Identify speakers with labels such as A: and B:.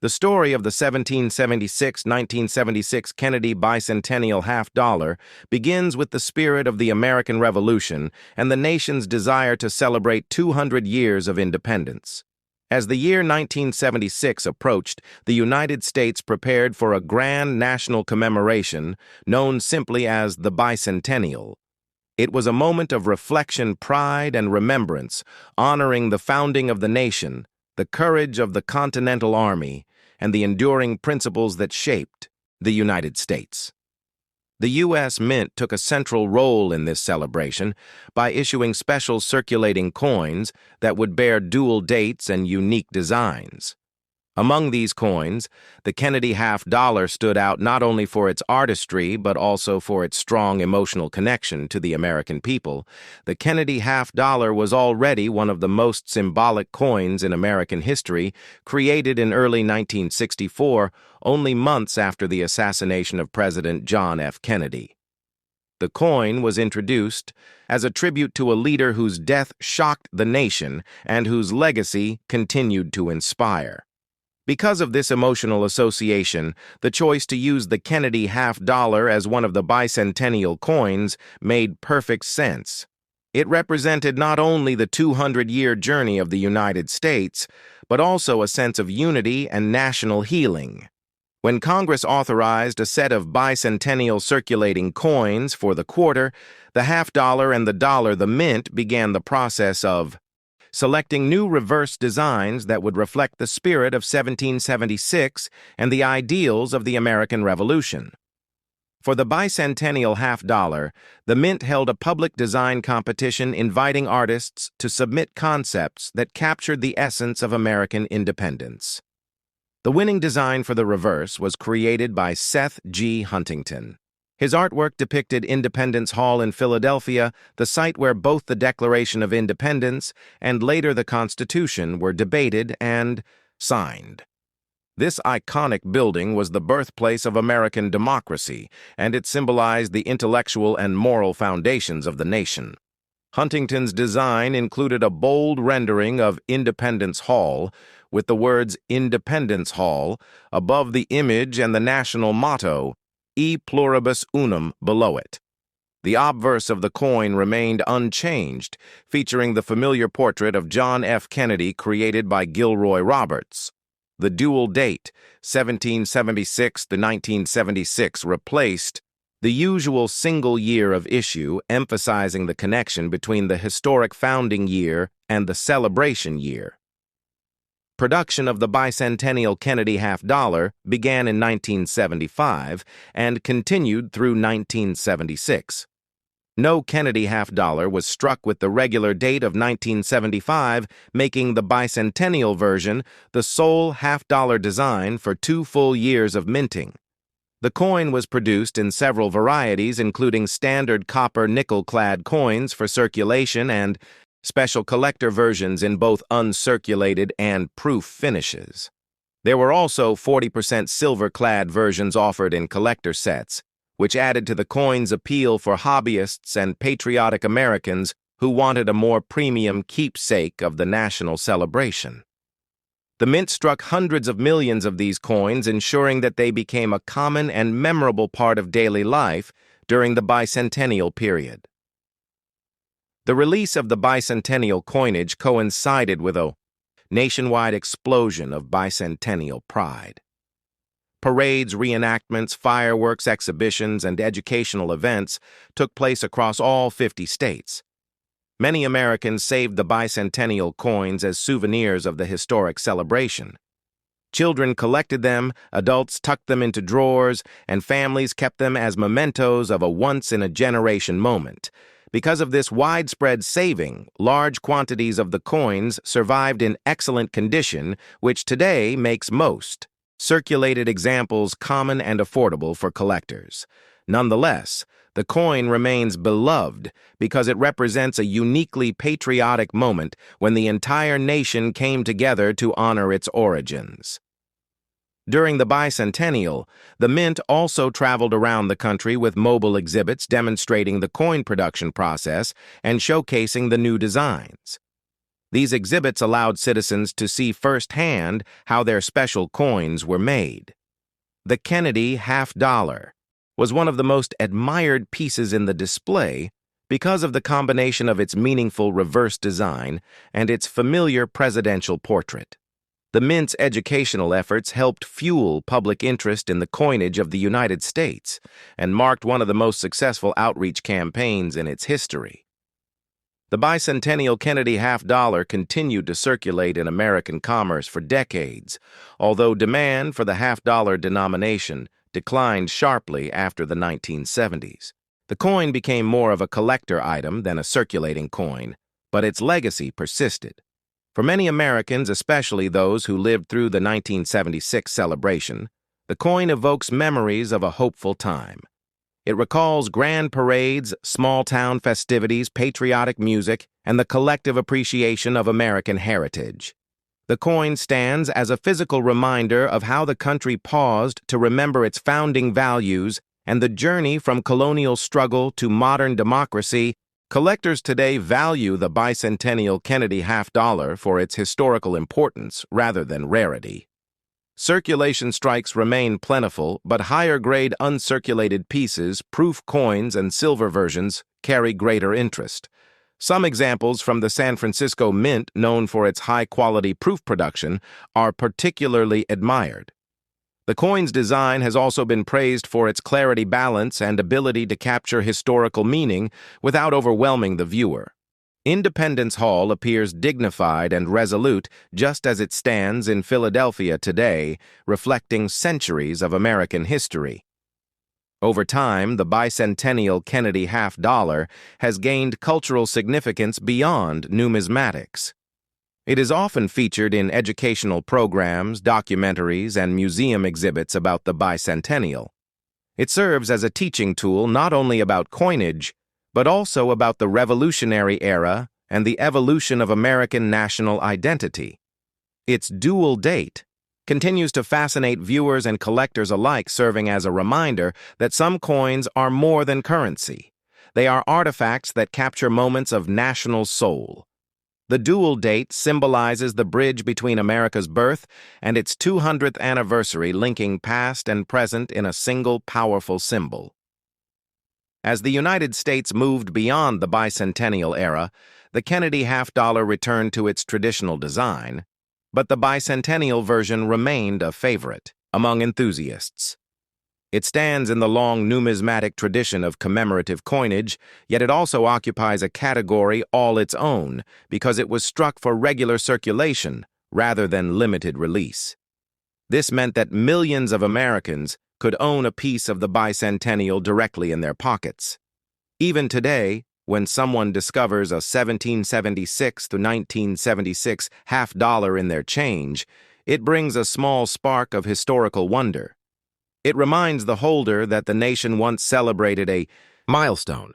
A: The story of the 1776-1976 Kennedy Bicentennial Half Dollar begins with the spirit of the American Revolution and the nation's desire to celebrate 200 years of independence. As the year 1976 approached, the United States prepared for a grand national commemoration known simply as the Bicentennial. It was a moment of reflection, pride, and remembrance, honoring the founding of the nation, the courage of the Continental Army, and the enduring principles that shaped the United States. The U.S. Mint took a central role in this celebration by issuing special circulating coins that would bear dual dates and unique designs. Among these coins, the Kennedy Half Dollar stood out not only for its artistry but also for its strong emotional connection to the American people. The Kennedy Half Dollar was already one of the most symbolic coins in American history, created in early 1964, only months after the assassination of President John F. Kennedy. The coin was introduced as a tribute to a leader whose death shocked the nation and whose legacy continued to inspire. Because of this emotional association, the choice to use the Kennedy Half Dollar as one of the bicentennial coins made perfect sense. It represented not only the 200-year journey of the United States, but also a sense of unity and national healing. When Congress authorized a set of bicentennial circulating coins for the quarter, the half dollar and the dollar, the mint began the process of selecting new reverse designs that would reflect the spirit of 1776 and the ideals of the American Revolution. For the bicentennial half dollar, the Mint held a public design competition inviting artists to submit concepts that captured the essence of American independence. The winning design for the reverse was created by Seth G. Huntington. His artwork depicted Independence Hall in Philadelphia, the site where both the Declaration of Independence and later the Constitution were debated and signed. This iconic building was the birthplace of American democracy, and it symbolized the intellectual and moral foundations of the nation. Huntington's design included a bold rendering of Independence Hall, with the words Independence Hall above the image and the national motto, E pluribus unum, below it. The obverse of the coin remained unchanged, featuring the familiar portrait of John F. Kennedy created by Gilroy Roberts. The dual date, 1776 to 1976, replaced the usual single year of issue, emphasizing the connection between the historic founding year and the celebration year. Production of the bicentennial Kennedy Half Dollar began in 1975 and continued through 1976. No Kennedy Half Dollar was struck with the regular date of 1975, making the bicentennial version the sole half-dollar design for 2 full years of minting. The coin was produced in several varieties, including standard copper nickel-clad coins for circulation and special collector versions in both uncirculated and proof finishes. There were also 40% silver-clad versions offered in collector sets, which added to the coin's appeal for hobbyists and patriotic Americans who wanted a more premium keepsake of the national celebration. The Mint struck hundreds of millions of these coins, ensuring that they became a common and memorable part of daily life during the bicentennial period. The release of the bicentennial coinage coincided with a nationwide explosion of bicentennial pride. Parades, reenactments, fireworks, exhibitions, and educational events took place across all 50 states. Many Americans saved the bicentennial coins as souvenirs of the historic celebration. Children collected them, adults tucked them into drawers, and families kept them as mementos of a once-in-a-generation moment. Because of this widespread saving, large quantities of the coins survived in excellent condition, which today makes most circulated examples common and affordable for collectors. Nonetheless, the coin remains beloved because it represents a uniquely patriotic moment when the entire nation came together to honor its origins. During the bicentennial, the Mint also traveled around the country with mobile exhibits demonstrating the coin production process and showcasing the new designs. These exhibits allowed citizens to see firsthand how their special coins were made. The Kennedy Half Dollar was one of the most admired pieces in the display because of the combination of its meaningful reverse design and its familiar presidential portrait. The Mint's educational efforts helped fuel public interest in the coinage of the United States and marked one of the most successful outreach campaigns in its history. The Bicentennial Kennedy Half Dollar continued to circulate in American commerce for decades, although demand for the half-dollar denomination declined sharply after the 1970s. The coin became more of a collector item than a circulating coin, but its legacy persisted. For many Americans, especially those who lived through the 1976 celebration, the coin evokes memories of a hopeful time. It recalls grand parades, small-town festivities, patriotic music, and the collective appreciation of American heritage. The coin stands as a physical reminder of how the country paused to remember its founding values and the journey from colonial struggle to modern democracy. Collectors today value the Bicentennial Kennedy Half Dollar for its historical importance rather than rarity. Circulation strikes remain plentiful, but higher-grade uncirculated pieces, proof coins, and silver versions carry greater interest. Some examples from the San Francisco Mint, known for its high-quality proof production, are particularly admired. The coin's design has also been praised for its clarity, balance, and ability to capture historical meaning without overwhelming the viewer. Independence Hall appears dignified and resolute, just as it stands in Philadelphia today, reflecting centuries of American history. Over time, the Bicentennial Kennedy Half Dollar has gained cultural significance beyond numismatics. It is often featured in educational programs, documentaries, and museum exhibits about the bicentennial. It serves as a teaching tool not only about coinage, but also about the Revolutionary era and the evolution of American national identity. Its dual date continues to fascinate viewers and collectors alike, serving as a reminder that some coins are more than currency. They are artifacts that capture moments of national soul. The dual date symbolizes the bridge between America's birth and its 200th anniversary, linking past and present in a single powerful symbol. As the United States moved beyond the bicentennial era, the Kennedy Half Dollar returned to its traditional design, but the bicentennial version remained a favorite among enthusiasts. It stands in the long numismatic tradition of commemorative coinage, yet it also occupies a category all its own because it was struck for regular circulation rather than limited release. This meant that millions of Americans could own a piece of the bicentennial directly in their pockets. Even today, when someone discovers a 1776 to 1976 half dollar in their change, it brings a small spark of historical wonder. It reminds the holder that the nation once celebrated a milestone